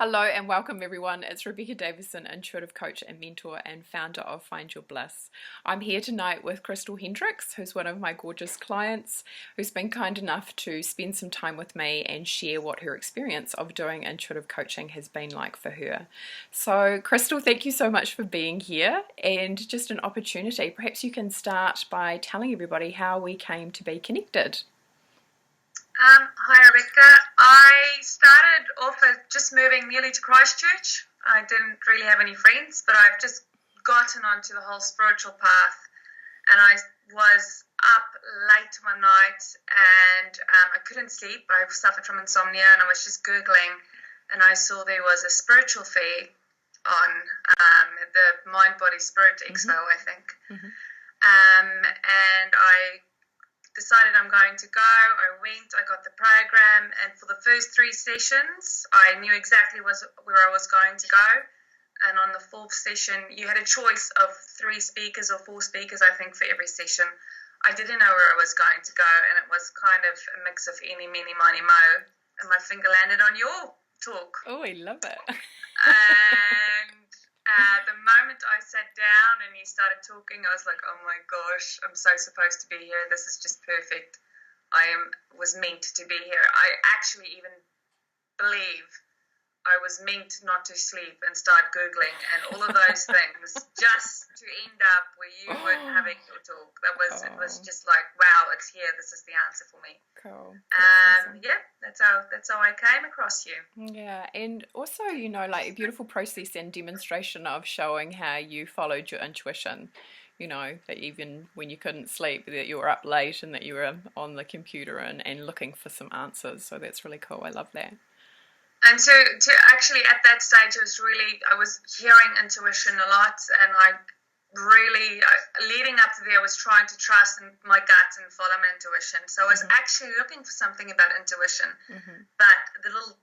Hello and welcome everyone. It's Rebecca Davison, intuitive coach and mentor and founder of Find Your Bliss. I'm here tonight with Christel Hendricks, who's one of my gorgeous clients, who's been kind enough to spend some time with me and share what her experience of doing intuitive coaching has been like for her. So Christel, thank you so much for being here, and just an opportunity. Perhaps you can start by telling everybody how we came to be connected. Hi Rebecca. I started off as just moving nearly to Christchurch. I didn't really have any friends, but I've just gotten onto the whole spiritual path, and I was up late one night and I couldn't sleep. I suffered from insomnia, and I was just Googling, and I saw there was a spiritual fair on the Mind Body Spirit Expo, I think. And I decided I'm going to go. I went, I got the program, and for the first 3 sessions I knew exactly where I was going to go. And on the 4th session you had a choice of 3 speakers or 4 speakers, I think, for every session. I didn't know where I was going to go, and it was kind of a mix of any, miny, miny, mo, and my finger landed on your talk. Oh, I love it. And the moment I sat down and you started talking, I was like, oh my gosh, I'm so supposed to be here. This is just perfect. Was meant to be here. I actually even believe I was meant not to sleep and start Googling and all of those things just to end up where you were having your talk. It was just like, wow, it's here. This is the answer for me. Cool. Awesome. Yeah, that's how I came across you. Yeah, and also, like a beautiful process and demonstration of showing how you followed your intuition. That even when you couldn't sleep, that you were up late and that you were on the computer and looking for some answers. So that's really cool. I love that. And to actually at that stage, I was hearing intuition a lot, and I really, leading up to there, I was trying to trust in my gut and follow my intuition. So I was actually looking for something about intuition, but the little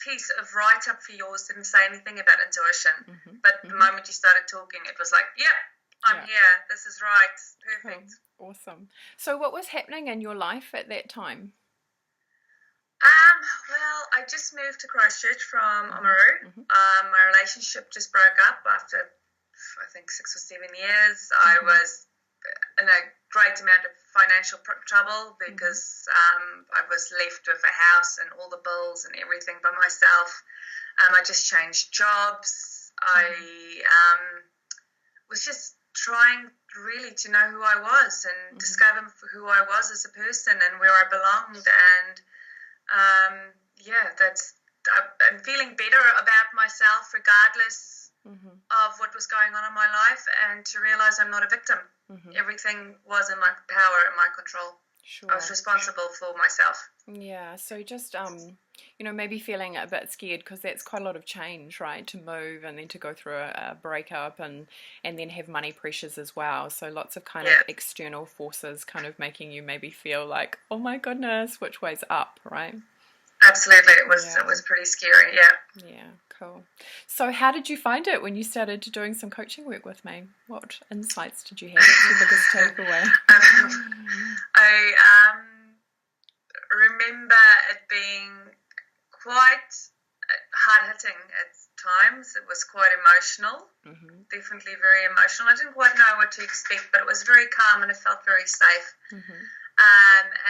piece of write-up for yours didn't say anything about intuition. But the moment you started talking, it was like, yep, I'm here. This is right. Perfect. Cool. Awesome. So what was happening in your life at that time? Well, I just moved to Christchurch from Oamaru. My relationship just broke up after, I think, 6 or 7 years. I was in a great amount of financial trouble because I was left with a house and all the bills and everything by myself. I just changed jobs. I was just trying really to know who I was and discover who I was as a person and where I belonged. And I'm feeling better about myself regardless of what was going on in my life, and to realize I'm not a victim. Everything was in my power and my control. Sure. I was responsible for myself. Yeah, so just maybe feeling a bit scared, because that's quite a lot of change, right? To move and then to go through a breakup and then have money pressures as well. So lots of kind of external forces kind of making you maybe feel like, oh my goodness, which way's up, right? Absolutely, it was pretty scary. Yeah, cool. So how did you find it when you started doing some coaching work with me? What insights did you have? What's your biggest takeaway? I remember it being quite hard-hitting at times. It was quite emotional, definitely very emotional. I didn't quite know what to expect, but it was very calm and it felt very safe.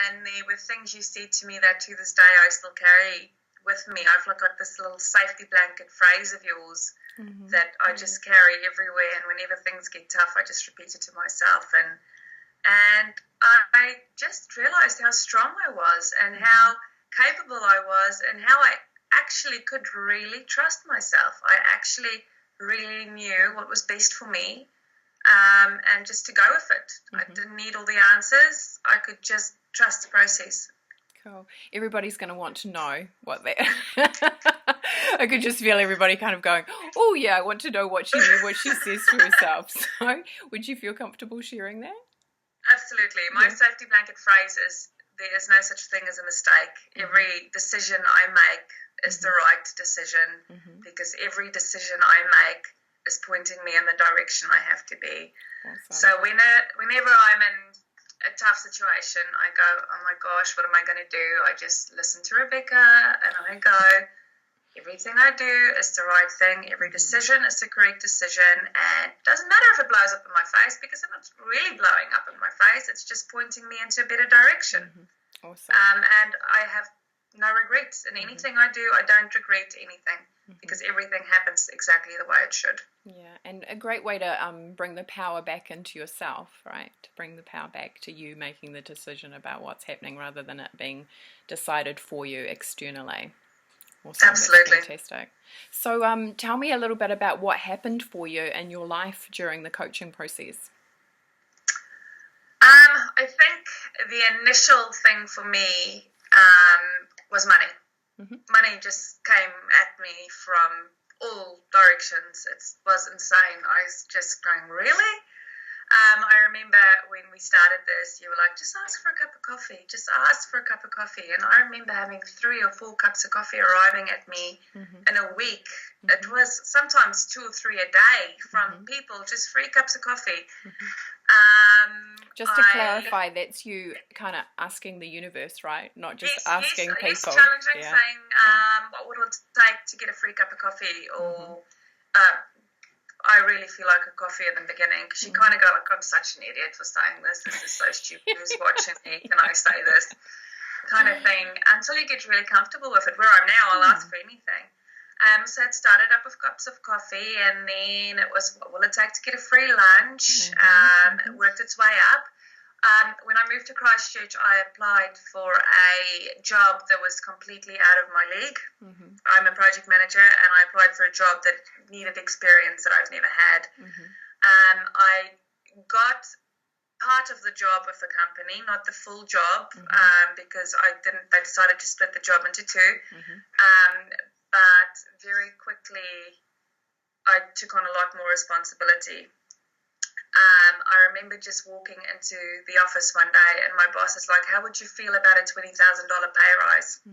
And there were things you said to me that to this day I still carry with me. I've got this little safety blanket phrase of yours that I just carry everywhere, and whenever things get tough, I just repeat it to myself. And I just realized how strong I was and how capable I was, and how I actually could really trust myself. I actually really knew what was best for me, and just to go with it. I didn't need all the answers. I could just trust the process. Cool. Everybody's going to want to know what that. I could just feel everybody kind of going, oh yeah, I want to know what she says to herself. So would you feel comfortable sharing that? Absolutely. My safety blanket phrase is, there is no such thing as a mistake. Every decision I make is the right decision, because every decision I make is pointing me in the direction I have to be. Awesome. So whenever I'm in a tough situation, I go, oh my gosh, what am I going to do? I just listen to Rebecca and I go, everything I do is the right thing. Every decision is the correct decision. And it doesn't matter if it blows up in my face, because it's not really blowing up in my face. It's just pointing me into a better direction. Awesome. And I have no regrets in anything I do. I don't regret anything, because everything happens exactly the way it should. Yeah, and a great way to bring the power back into yourself, right? To bring the power back to you making the decision about what's happening rather than it being decided for you externally. Awesome. Absolutely. That's fantastic. So tell me a little bit about what happened for you in your life during the coaching process. I think the initial thing for me was money. Money just came at me from all directions. It was insane. I was just going, really? I remember when we started this, you were like, just ask for a cup of coffee. Just ask for a cup of coffee. And I remember having 3 or 4 cups of coffee arriving at me in a week. It was sometimes 2 or 3 a day from people, just 3 cups of coffee. Just to clarify, that's you kind of asking the universe, right? Not just asking people. Yes, challenging, saying, what would it take to get a free cup of coffee? Or I really feel like a coffee in the beginning, because you kind of go like, I'm such an idiot for saying this. This is so stupid. Who's watching me? Can I say this? Kind of thing. Until you get really comfortable with it. Where I'm now, I'll ask for anything. So it started up with cups of coffee, and then it was, what will it take to get a free lunch? It worked its way up. When I moved to Christchurch, I applied for a job that was completely out of my league. I'm a project manager, and I applied for a job that needed experience that I've never had. I got part of the job with the company, not the full job, because they decided to split the job into 2. But very quickly, I took on a lot more responsibility. I remember just walking into the office one day, and my boss is like, how would you feel about a $20,000 pay rise?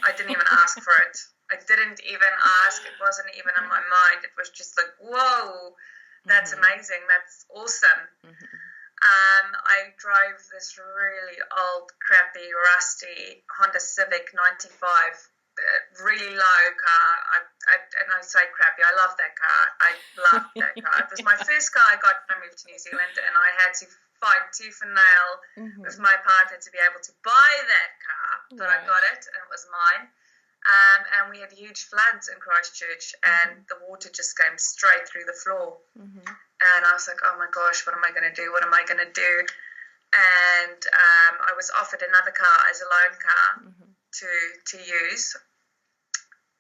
I didn't even ask for it. I didn't even ask. It wasn't even in my mind. It was just like, whoa, that's amazing. That's awesome. I drove this really old, crappy, rusty Honda Civic 95, really low car. And I say crappy, I love that car. I love that car. It was my first car I got when I moved to New Zealand, and I had to fight tooth and nail with my partner to be able to buy that car. But I got it, and it was mine. And we had huge floods in Christchurch, and the water just came straight through the floor. And I was like, oh my gosh, what am I going to do? What am I going to do? And I was offered another car as a loan car to use,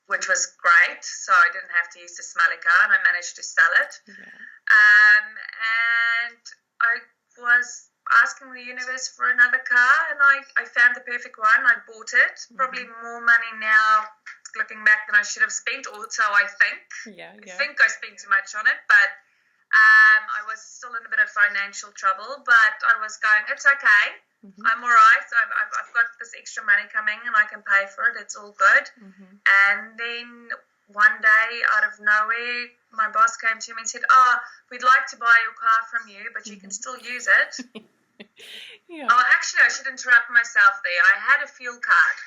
which was great. So I didn't have to use the smelly car, and I managed to sell it. And I was asking the universe for another car, and I found the perfect one. I bought it. Probably more money now, looking back, than I should have spent, or so I think. I think I spent too much on it, but I was still in a bit of financial trouble, but I was going, it's okay. I'm all right. I've got this extra money coming, and I can pay for it. It's all good. And then one day, out of nowhere, my boss came to me and said, we'd like to buy your car from you, but you can still use it. Oh, actually, I should interrupt myself there. I had a fuel card,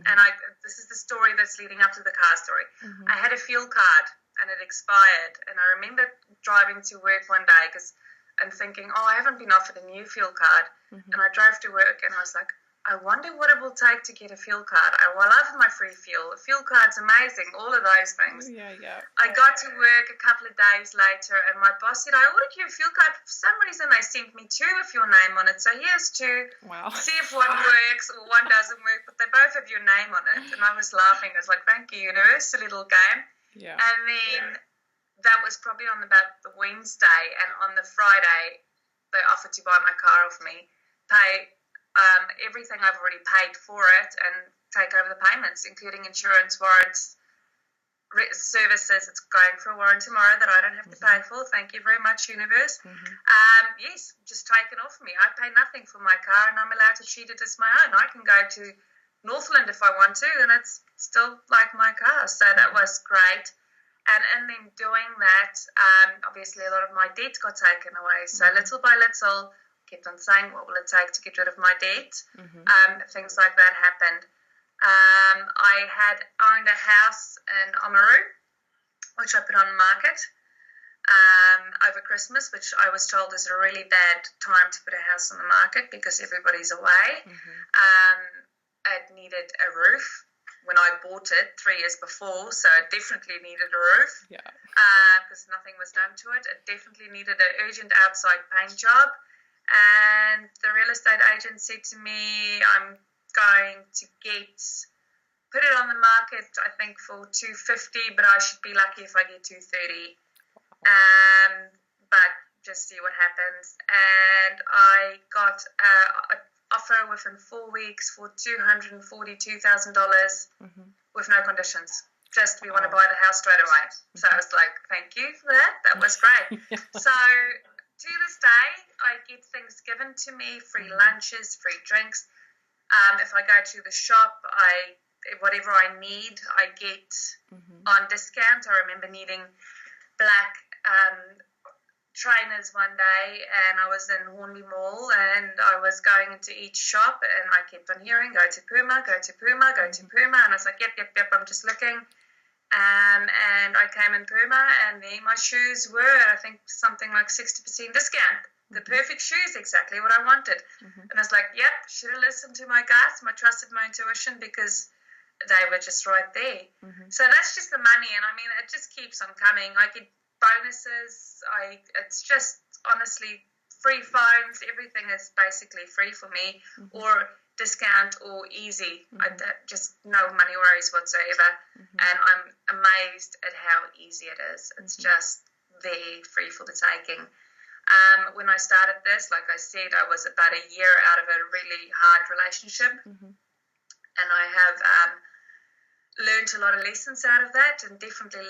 and this is the story that's leading up to the car story. I had a fuel card, and it expired. And I remember driving to work one day and thinking, I haven't been offered a new fuel card. And I drove to work, and I was like, I wonder what it will take to get a fuel card. I love my free fuel. A fuel card's amazing, all of those things. I got to work a couple of days later, and my boss said, I ordered you a fuel card. For some reason, they sent me 2 with your name on it. So here's 2. Wow. See if one works or one doesn't work, but they both have your name on it. And I was laughing. I was like, thank you, universe, a little game. And then that was probably on about the Wednesday, and on the Friday, they offered to buy my car off me, pay everything I've already paid for it, and take over the payments, including insurance, warrants, services. It's going for a warrant tomorrow that I don't have to pay for. Thank you very much, universe. Yes, just taken off me. I pay nothing for my car, and I'm allowed to treat it as my own. I can go to Northland if I want to, and it's still like my car. So that was great. And then doing that, obviously a lot of my debt got taken away. So little by little, kept on saying, what will it take to get rid of my debt? Things like that happened. I had owned a house in Oamaru, which I put on the market over Christmas, which I was told is a really bad time to put a house on the market because everybody's away. It needed a roof when I bought it 3 years before, so it definitely needed a roof because nothing was done to it. It definitely needed an urgent outside paint job, and the real estate agent said to me, I'm going to put it on the market, I think, for $250, but I should be lucky if I get $230. But just see what happens. And I got an offer within 4 weeks for $242,000 with no conditions. Just we want to buy the house straight away. So I was like, thank you for that. That was great. So to this day, I get things given to me, free lunches, free drinks. If I go to the shop, whatever I need, I get on discount. I remember needing black trainers one day, and I was in Hornby Mall, and I was going into each shop, and I kept on hearing, go to Puma, go to Puma, go to Puma, and I was like, yep, I'm just looking. And I came in Puma, and there my shoes were, I think, something like 60% discount. The perfect shoes, exactly what I wanted. And I was like, yep, should have listened to my guts, trusted my intuition, because they were just right there. So that's just the money, and I mean, it just keeps on coming. I get bonuses. It's just honestly free phones. Everything is basically free for me, or discount or easy. I just no money worries whatsoever, and I'm amazed at how easy it is. It's just there, free for the taking. When I started this, like I said, I was about a year out of a really hard relationship, and I have learned a lot of lessons out of that, and definitely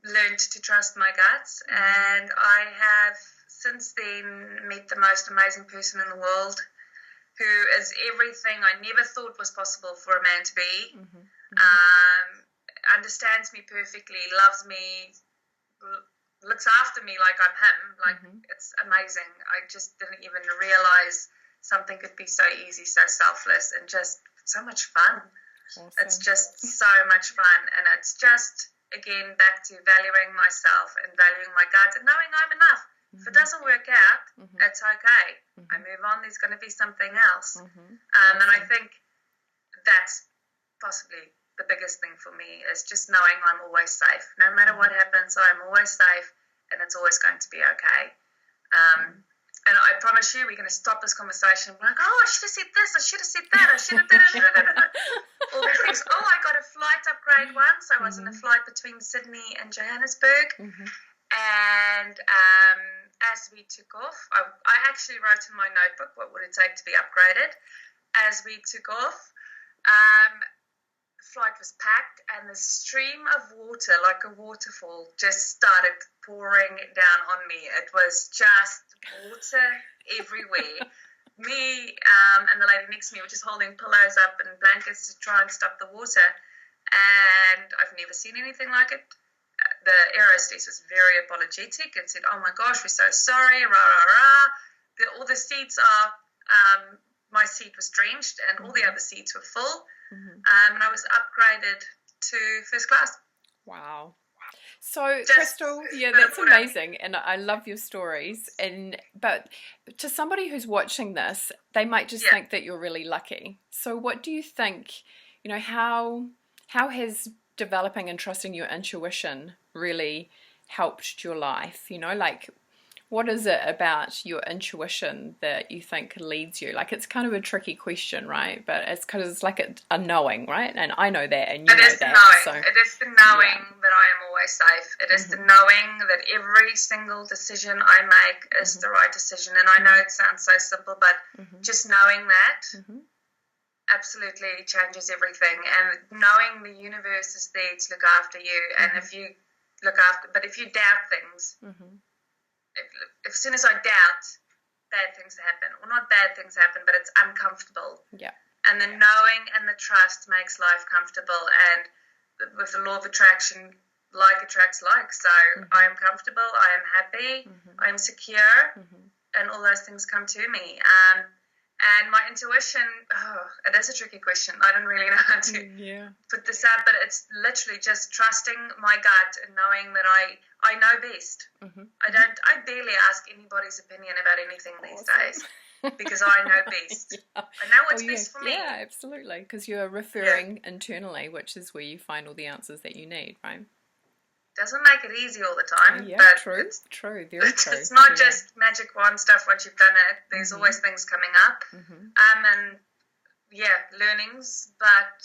learned to trust my guts. And I have since then met the most amazing person in the world, who is everything I never thought was possible for a man to be. Understands me perfectly, loves me, looks after me like I'm him. Like, it's amazing. I just didn't even realize something could be so easy, so selfless, and just so much fun. Awesome. It's just so much fun, and it's just, again, back to valuing myself and valuing my guts and knowing I'm enough. If it doesn't work out, it's okay. I move on. There's going to be something else. And I think that's possibly the biggest thing for me, is just knowing I'm always safe. No matter what happens, I'm always safe, and it's always going to be okay. And I promise you, we're going to stop this conversation. We're like, oh, I should have said this, I should have said that, I should have done it. All these things. Oh, I got a flight upgrade once. I was on a flight between Sydney and Johannesburg. And as we took off, I actually wrote in my notebook, what would it take to be upgraded? As we took off, the flight was packed, and the stream of water, like a waterfall, just started pouring down on me. It was just water everywhere. Me and the lady next to me were just holding pillows up and blankets to try and stop the water, and I've never seen anything like it. The air hostess was very apologetic and said, oh my gosh, we're so sorry, rah, rah, rah. All the seats are, my seat was drenched, and all the other seats were full. And I was upgraded to first class. Wow. So, Christel, that's amazing, and I love your stories. But to somebody who's watching this, they might just think that you're really lucky. So what do you think, how has developing and trusting your intuition really helped your life? What is it about your intuition that you think leads you? Like, it's kind of a tricky question, right? But it's because it's like a knowing, right? And I know that, and you know that. It is the knowing that I am always safe. It is the knowing that every single decision I make is the right decision. And I know it sounds so simple, but just knowing that absolutely changes everything. And knowing the universe is there to look after you, and if you doubt things, as soon as I doubt, bad things happen. Well, not bad things happen, but it's uncomfortable. Yeah. And the knowing and the trust makes life comfortable. And with the law of attraction, like attracts like. So I am comfortable, I am happy, I am secure, and all those things come to me. And my intuition, it is a tricky question. I don't really know how to put this out, but it's literally just trusting my gut and knowing that I know best. I barely ask anybody's opinion about anything these days. Because I know best. I know what's best for me. Yeah, absolutely. Because you're referring internally, which is where you find all the answers that you need, right? Doesn't make it easy all the time. Yeah, but true, very true. It's not just magic wand stuff once you've done it. There's always things coming up. And learnings, but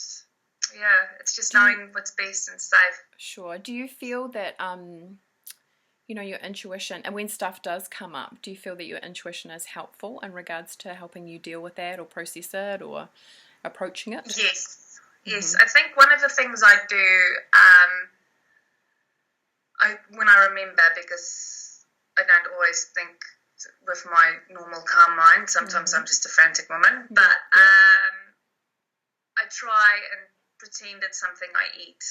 it's just knowing what's best and safe. Sure. Do you feel that your intuition, and when stuff does come up, do you feel that your intuition is helpful in regards to helping you deal with that or process it or approaching it? Yes. I think one of the things I do, when I remember, because I don't always think with my normal calm mind, sometimes I'm just a frantic woman, but I try and pretend it's something I eat.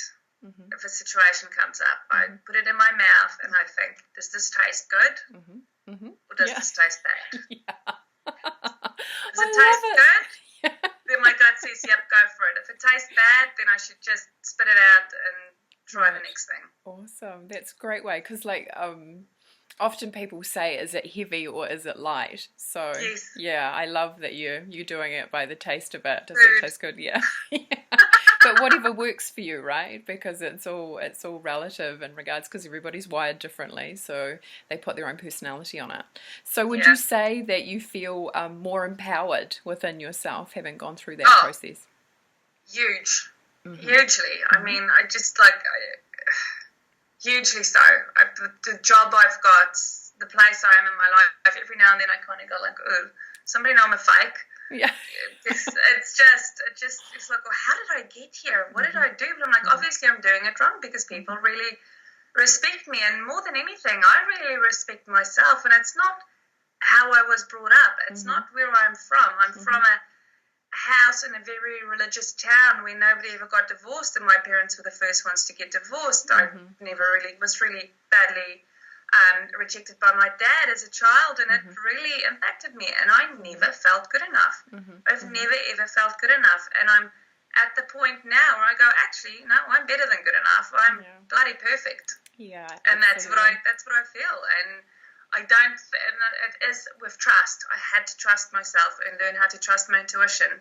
If a situation comes up, I put it in my mouth and I think, does this taste good? Or does this taste bad? Does it taste good? Then my gut says, yep, go for it. If it tastes bad, then I should just spit it out and try the next thing. Awesome. That's a great way, because often people say, is it heavy or is it light? So I love that you're doing it by the taste of it. Does it taste good? Yeah. But whatever works for you, right? Because it's all relative in regards, because everybody's wired differently, so they put their own personality on it. So would you say that you feel more empowered within yourself having gone through that process? Hugely. I mean, I just hugely so. The job I've got, the place I am in my life, every now and then I kind of go like, oh, somebody know I'm a fake. Yeah. It's like, well, how did I get here? What did I do? But I'm like, obviously I'm doing it wrong, because people really respect me, and more than anything, I really respect myself. And it's not how I was brought up. It's not where I'm from. I'm from a house in a very religious town where nobody ever got divorced, and my parents were the first ones to get divorced. I was really badly rejected by my dad as a child, and it really impacted me, and I never felt good enough. I've never ever felt good enough, and I'm at the point now where I go, actually, no, I'm better than good enough. I'm bloody perfect. Yeah, and that's what I feel, and I don't. And it is with trust. I had to trust myself and learn how to trust my intuition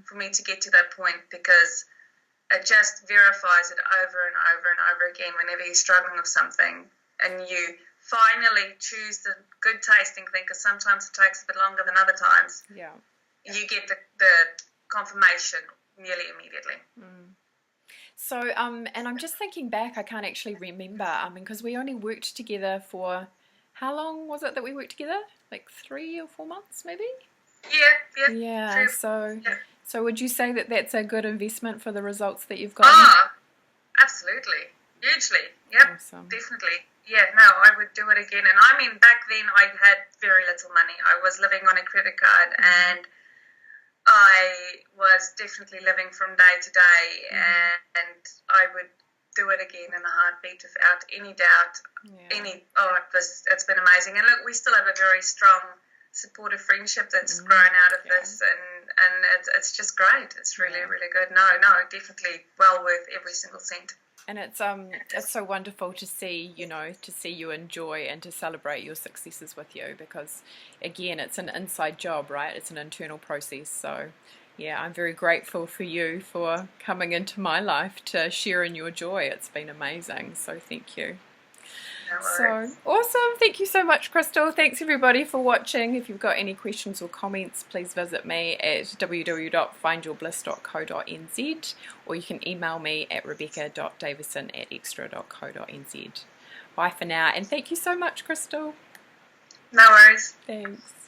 for me to get to that point, because it just verifies it over and over and over again. Whenever you're struggling with something and you finally choose the good tasting thing, because sometimes it takes a bit longer than other times. Yeah, you get the confirmation nearly immediately. So, and I'm just thinking back, I can't actually remember, because we only worked together for, how long was it that we worked together? Like 3 or 4 months, maybe? Yeah. So would you say that that's a good investment for the results that you've got? Absolutely. Hugely. Yep. Awesome. Definitely. Yeah, no, I would do it again. And I mean, back then I had very little money. I was living on a credit card, and I was definitely living from day to day, and I would do it again in a heartbeat without any doubt. It's been amazing. And look, we still have a very strong, supportive friendship that's grown out of this, and it's just great. It's really, really good. No, definitely well worth every single cent. And it's so wonderful to see you enjoy and to celebrate your successes with you, because again, it's an inside job, right? It's an internal process. So yeah, I'm very grateful for you for coming into my life to share in your joy. It's been amazing. So thank you. So awesome. Thank you so much, Christel. Thanks everybody for watching. If you've got any questions or comments, please visit me at www.findyourbliss.co.nz, or you can email me at rebecca.davison@extra.co.nz. Bye for now, and thank you so much, Christel. No worries. Thanks.